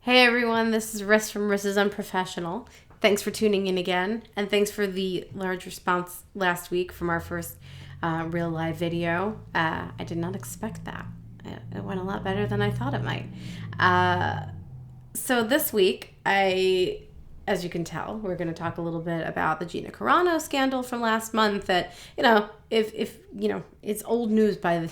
Hey everyone, this is Riss from Riss's Unprofessional. Thanks for tuning in again, and thanks for the large response last week from our first real live video. I did not expect that. It went a lot better than I thought it might. So this week, as you can tell, we're going to talk a little bit about the Gina Carano scandal from last month. That if it's old news by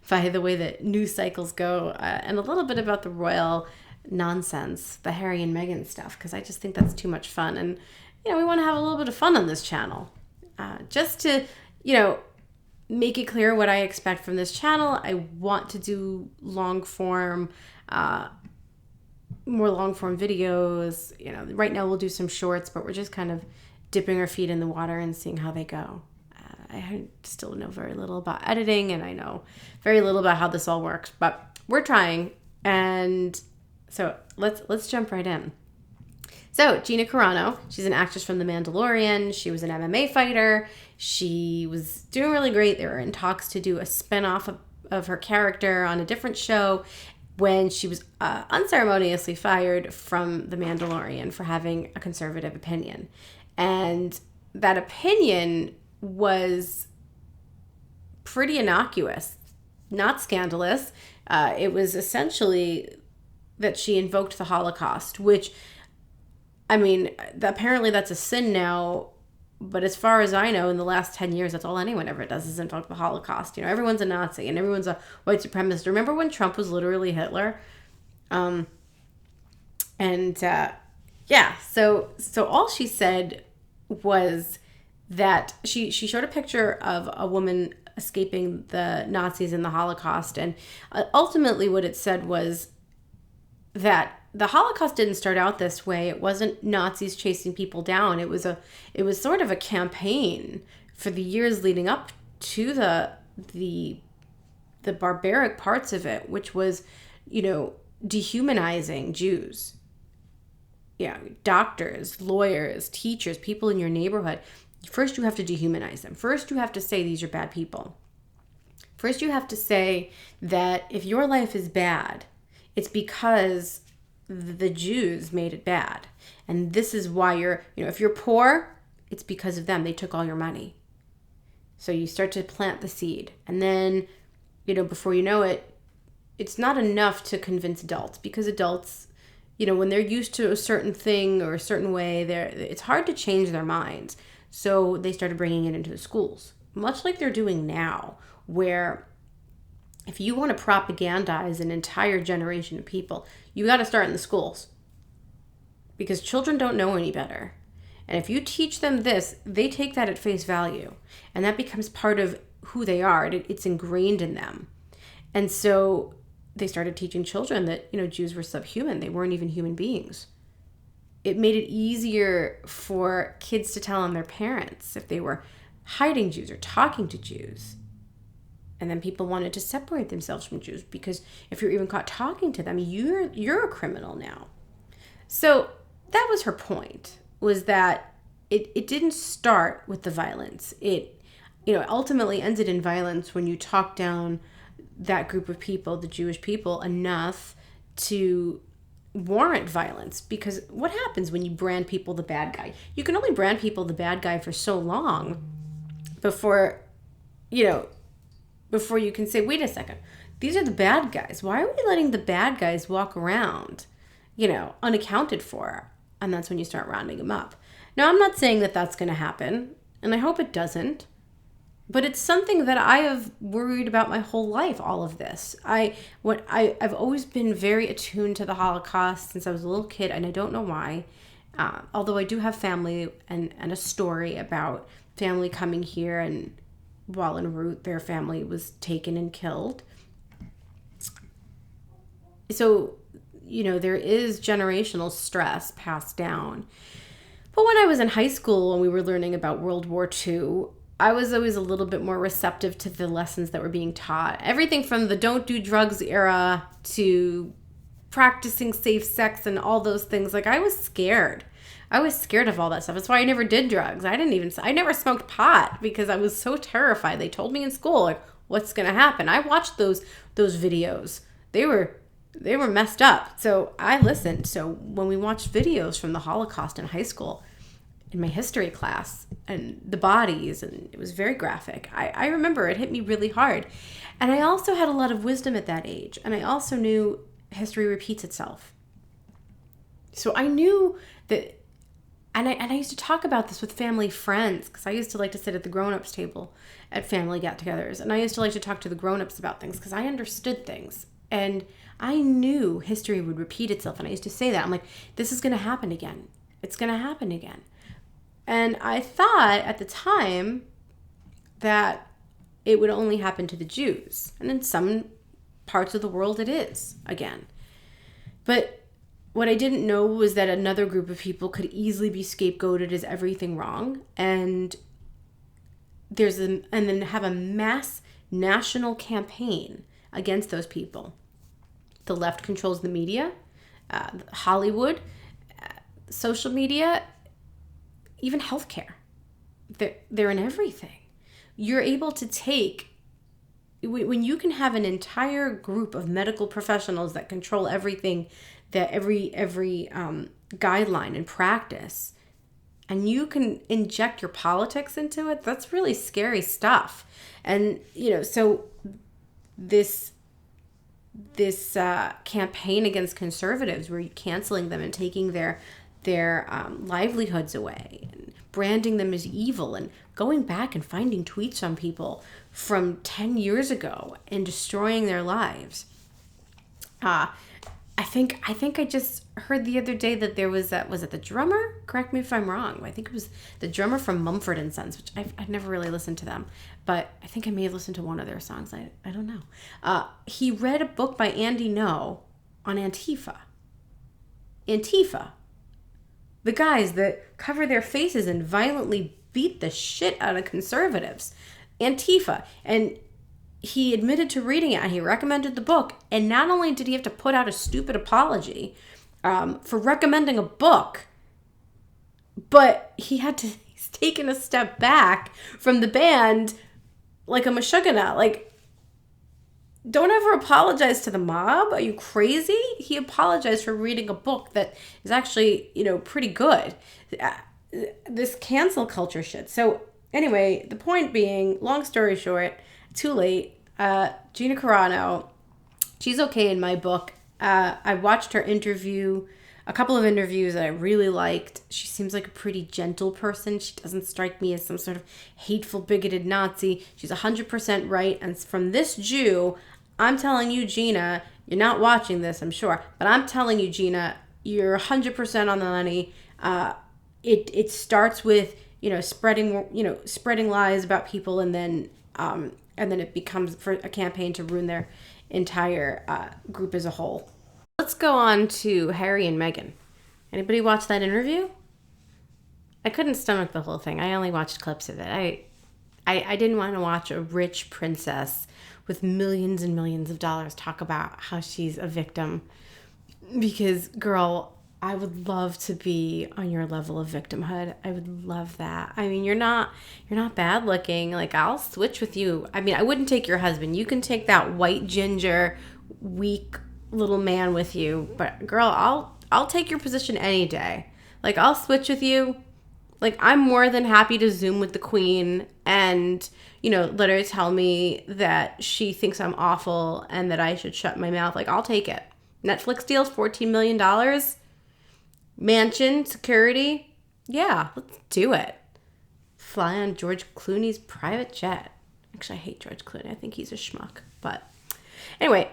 the way that news cycles go, and a little bit about the royal nonsense, the Harry and Meghan stuff, because I just think that's too much fun, and we want to have a little bit of fun on this channel. Just to make it clear what I expect from this channel, I want to do more long form videos. Right now we'll do some shorts, but we're just kind of dipping our feet in the water and seeing how they go. I still know very little about editing, and I know very little about how this all works, but we're trying. And so let's jump right in. So Gina Carano, she's an actress from The Mandalorian. She was an MMA fighter. She was doing really great. They were in talks to do a spinoff of her character on a different show when she was unceremoniously fired from The Mandalorian for having a conservative opinion. And that opinion was pretty innocuous, not scandalous. It was essentially that she invoked the Holocaust, which, apparently that's a sin now, but as far as I know, in the last 10 years, that's all anyone ever does is invoke the Holocaust. Everyone's a Nazi and everyone's a white supremacist. Remember when Trump was literally Hitler? So all she said was that she showed a picture of a woman escaping the Nazis in the Holocaust, and ultimately what it said was that the Holocaust didn't start out this way. It wasn't Nazis chasing people down. It was sort of a campaign for the years leading up to the barbaric parts of it, which was, dehumanizing Jews. Doctors, lawyers, teachers, people in your neighborhood. First, you have to dehumanize them. First, you have to say these are bad people. First, you have to say that if your life is bad, it's because the Jews made it bad. And this is why if you're poor, it's because of them. They took all your money. So you start to plant the seed. And then, before you know it, it's not enough to convince adults, because adults, when they're used to a certain thing or a certain way, it's hard to change their minds. So they started bringing it into the schools, much like they're doing now, where if you want to propagandize an entire generation of people, you got to start in the schools, because children don't know any better. And if you teach them this, they take that at face value, and that becomes part of who they are. It's ingrained in them. And so they started teaching children that, Jews were subhuman. They weren't even human beings. It made it easier for kids to tell on their parents if they were hiding Jews or talking to Jews. And then people wanted to separate themselves from Jews, because if you're even caught talking to them, you're a criminal now. So that was her point, was that it didn't start with the violence. It ultimately ended in violence when you talk down that group of people, the Jewish people, enough to warrant violence. Because what happens when you brand people the bad guy? You can only brand people the bad guy for so long before you can say, wait a second, these are the bad guys. Why are we letting the bad guys walk around, unaccounted for? And that's when you start rounding them up. Now, I'm not saying that that's going to happen, and I hope it doesn't, but it's something that I have worried about my whole life, all of this. I've always been very attuned to the Holocaust since I was a little kid, and I don't know why. Although I do have family and a story about family coming here, and while en route, their family was taken and killed. So, there is generational stress passed down. But when I was in high school and we were learning about World War II, I was always a little bit more receptive to the lessons that were being taught. Everything from the don't do drugs era to practicing safe sex and all those things. I was scared. I was scared of all that stuff. That's why I never did drugs. I never smoked pot because I was so terrified. They told me in school, what's going to happen? I watched those videos. They were They were messed up. So I listened. So when we watched videos from the Holocaust in high school, in my history class, and the bodies, and it was very graphic. I remember it hit me really hard. And I also had a lot of wisdom at that age. And I also knew history repeats itself. So I knew that, and I used to talk about this with family friends, because I used to like to sit at the grown-ups table at family get-togethers. And I used to like to talk to the grown-ups about things because I understood things. And I knew history would repeat itself. And I used to say that. I'm like, this is going to happen again. It's going to happen again. And I thought at the time that it would only happen to the Jews. And in some parts of the world it is again. But what I didn't know was that another group of people could easily be scapegoated as everything wrong. And then have a mass national campaign against those people. The left controls the media, Hollywood, social media, even healthcare. They're in everything. You're able to take, when you can have an entire group of medical professionals that control everything, that every guideline and practice, and you can inject your politics into it, that's really scary stuff. And, so this campaign against conservatives, where you're canceling them and taking their livelihoods away and branding them as evil, and going back and finding tweets on people from 10 years ago and destroying their lives. I think I just heard the other day that there was it the drummer? Correct me if I'm wrong. I think it was the drummer from Mumford & Sons, which I've never really listened to them, but I think I may have listened to one of their songs. I don't know. He read a book by Andy Ngo on Antifa. The guys that cover their faces and violently beat the shit out of conservatives. Antifa. And he admitted to reading it, and he recommended the book. And not only did he have to put out a stupid apology for recommending a book, but he's taken a step back from the band like a Meshuggah. Like, don't ever apologize to the mob. Are you crazy? He apologized for reading a book that is actually, pretty good. This cancel culture shit. So anyway, the point being, long story short, too late. Gina Carano, she's okay in my book. I watched her interview, a couple of interviews that I really liked. She seems like a pretty gentle person. She doesn't strike me as some sort of hateful, bigoted Nazi. She's 100% right. And from this Jew, I'm telling you, Gina, you're not watching this, I'm sure, but I'm telling you, Gina, you're 100% on the money. It starts with, spreading lies about people, and then it becomes for a campaign to ruin their entire group as a whole. Let's go on to Harry and Meghan. Anybody watch that interview? I couldn't stomach the whole thing. I only watched clips of it. I didn't want to watch a rich princess with millions and millions of dollars talk about how she's a victim. Because, girl, I would love to be on your level of victimhood. I would love that. I mean, you're not bad looking. Like, I'll switch with you. I mean, I wouldn't take your husband. You can take that white ginger, weak little man with you. But, girl, I'll take your position any day. Like, I'll switch with you. Like, I'm more than happy to Zoom with the queen and, let her tell me that she thinks I'm awful and that I should shut my mouth. Like, I'll take it. Netflix deals, $14 million. Mansion, security. Yeah, let's do it. Fly on George Clooney's private jet. Actually, I hate George Clooney. I think he's a schmuck. But anyway,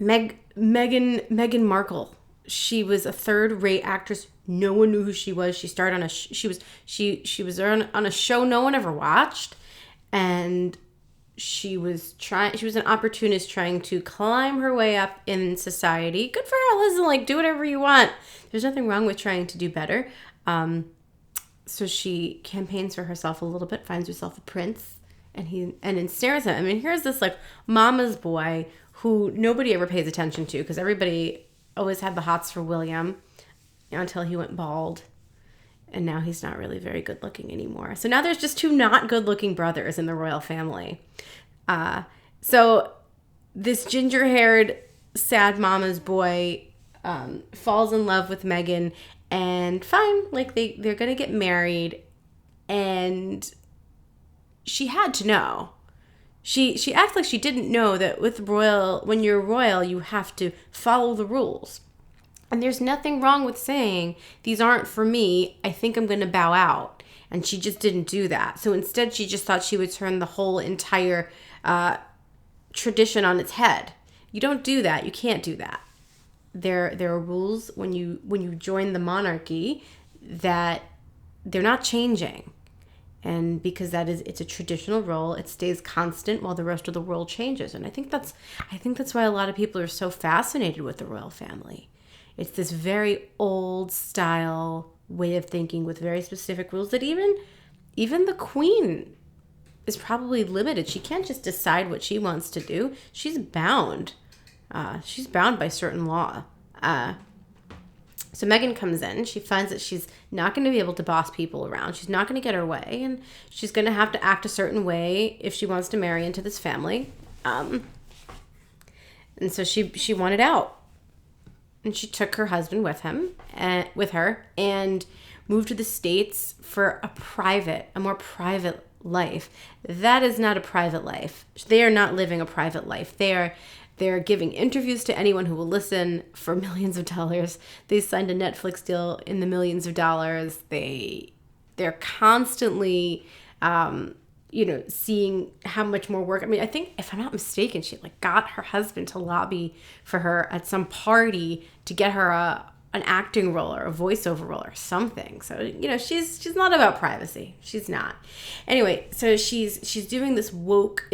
Meghan Markle. She was a third-rate actress. No one knew who she was. She started on she was on a show no one ever watched, and she was an opportunist trying to climb her way up in society. Good for her. Listen, do whatever you want. There's nothing wrong with trying to do better. So she campaigns for herself a little bit, finds herself a prince, and ensnares him. I mean, here's this mama's boy who nobody ever pays attention to because everybody always had the hots for William until he went bald. And now he's not really very good looking anymore. So now there's just two not good looking brothers in the royal family. So this ginger haired sad mama's boy falls in love with Megan, and fine, like they're gonna get married, and she had to know. She acts like she didn't know that when you're royal, you have to follow the rules. And there's nothing wrong with saying, these aren't for me, I think I'm going to bow out. And she just didn't do that. So instead, she just thought she would turn the whole entire tradition on its head. You don't do that. You can't do that. There are rules when you join the monarchy that they're not changing. And because it's a traditional role, it stays constant while the rest of the world changes. And I think that's why a lot of people are so fascinated with the royal family. It's this very old style way of thinking with very specific rules that even the queen is probably limited. She can't just decide what she wants to do. She's bound. She's bound by certain law. So Megan comes in. She finds that she's not going to be able to boss people around. She's not going to get her way. And she's going to have to act a certain way if she wants to marry into this family. And so she wanted out. And she took her husband with her, and moved to the States for a more private life. That is not a private life. They are not living a private life. They're giving interviews to anyone who will listen for millions of dollars. They signed a Netflix deal in the millions of dollars. They're constantly seeing how much more work. I mean, I think, if I'm not mistaken, she got her husband to lobby for her at some party to get her an acting role or a voiceover role or something. So, she's not about privacy. She's not. Anyway, so she's doing this woke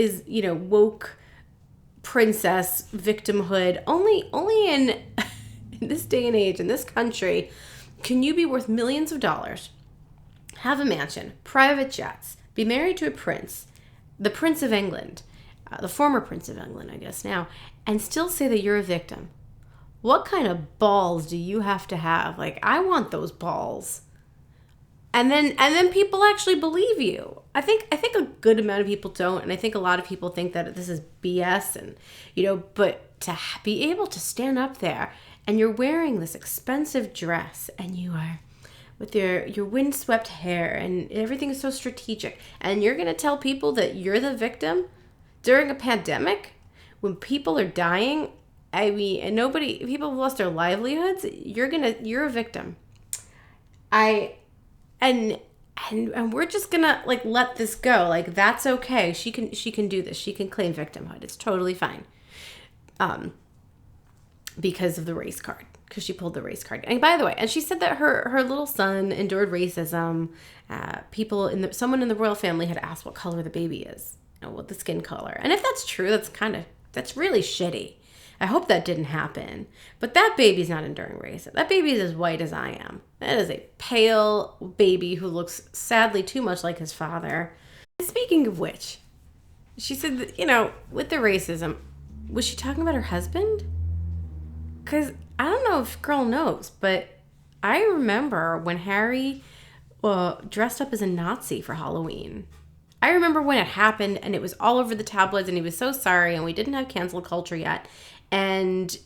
princess victimhood. Only in this day and age, in this country, can you be worth millions of dollars, have a mansion, private jets, be married to a prince, the Prince of England, the former Prince of England, I guess now, and still say that you're a victim. What kind of balls do you have to have? I want those balls. And then people actually believe you. I think a good amount of people don't, and I think a lot of people think that this is BS, and but to be able to stand up there and you're wearing this expensive dress, and you are with your windswept hair, and everything is so strategic, and you're going to tell people that you're the victim during a pandemic when people are dying, and people have lost their livelihoods, you're a victim. And we're just going to let this go. That's okay. She can do this. She can claim victimhood. It's totally fine. Because of the race card. Because she pulled the race card. And by the way, and she said that her little son endured racism. Someone in the royal family had asked what color the baby is, what the skin color. And if that's true, that's really shitty. I hope that didn't happen. But that baby's not enduring racism. That baby is as white as I am. That is a pale baby who looks sadly too much like his father. And speaking of which, she said that, with the racism, was she talking about her husband? Because I don't know if girl knows, but I remember when Harry dressed up as a Nazi for Halloween. I remember when it happened, and it was all over the tabloids, and he was so sorry, and we didn't have cancel culture yet. And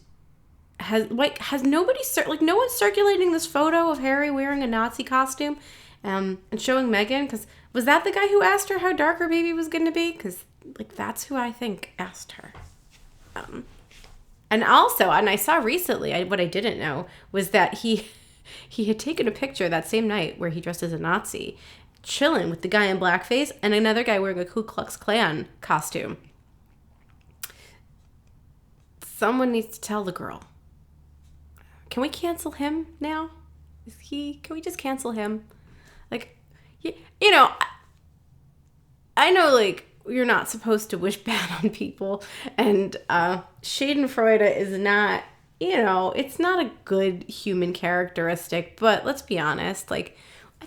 has nobody no one's circulating this photo of Harry wearing a Nazi costume, and showing Meghan? Because was that the guy who asked her how dark her baby was going to be? Because that's who I think asked her. And also, and I saw recently, what I didn't know was that he had taken a picture that same night where he dressed as a Nazi, chilling with the guy in blackface and another guy wearing a Ku Klux Klan costume. Someone needs to tell the girl. Can we cancel him now? Can we just cancel him? I know, you're not supposed to wish bad on people, and Schadenfreude is not, it's not a good human characteristic, but let's be honest, I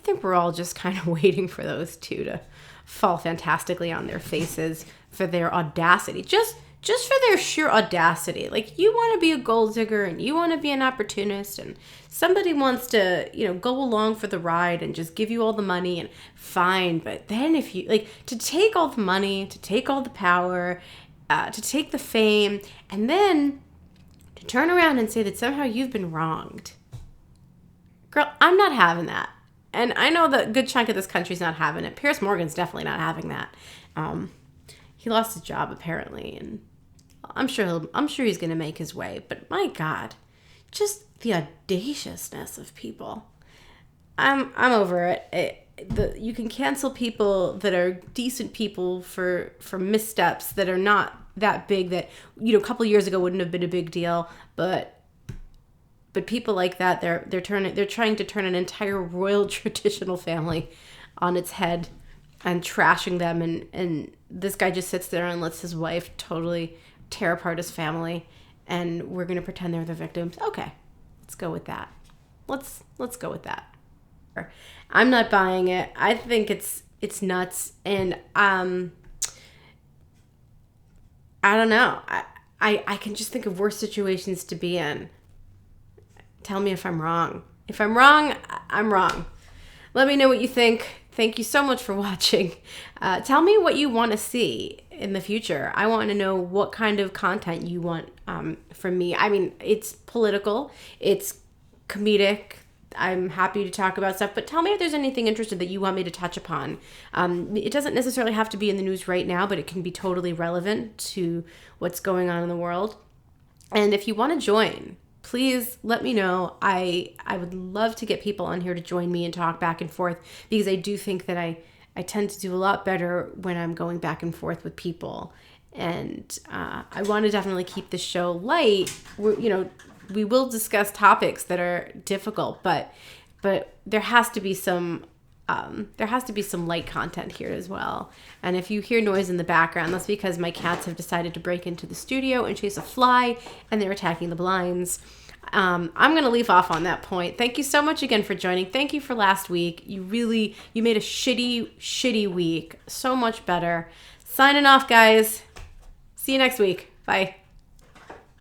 think we're all just kind of waiting for those two to fall fantastically on their faces for their audacity, just for their sheer audacity. You want to be a gold digger, and you want to be an opportunist, and somebody wants to, go along for the ride and just give you all the money, and fine. But then if you, to take all the money, to take all the power, to take the fame, and then to turn around and say that somehow you've been wronged. Girl, I'm not having that. And I know that a good chunk of this country's not having it. Piers Morgan's definitely not having that. He lost his job apparently, and I'm sure he's going to make his way. But my God, just the audaciousness of people. I'm over it. You can cancel people that are decent people for missteps that are not that big, that a couple years ago wouldn't have been a big deal, but people like that, they're trying to turn an entire royal traditional family on its head and trashing them, and this guy just sits there and lets his wife totally tear apart his family, and we're going to pretend they're the victims. Okay, let's go with that. Let's go with that. I'm not buying it. I think it's nuts, and I don't know. I can just think of worse situations to be in. Tell me if I'm wrong. If I'm wrong, I'm wrong. Let me know what you think. Thank you so much for watching. Tell me what you want to see in the future. I want to know what kind of content you want from me. I mean, it's political. It's comedic. I'm happy to talk about stuff, but tell me if there's anything interesting that you want me to touch upon. It doesn't necessarily have to be in the news right now, but it can be totally relevant to what's going on in the world. And if you want to join, please let me know. I would love to get people on here to join me and talk back and forth, because I do think that I tend to do a lot better when I'm going back and forth with people. And I want to definitely keep the show light. We will discuss topics that are difficult, but there has to be some light content here as well. And if you hear noise in the background, that's because my cats have decided to break into the studio and chase a fly, and they're attacking the blinds. I'm going to leave off on that point. Thank you so much again for joining. Thank you for last week. You made a shitty week so much better. Signing off, guys. See you next week. Bye.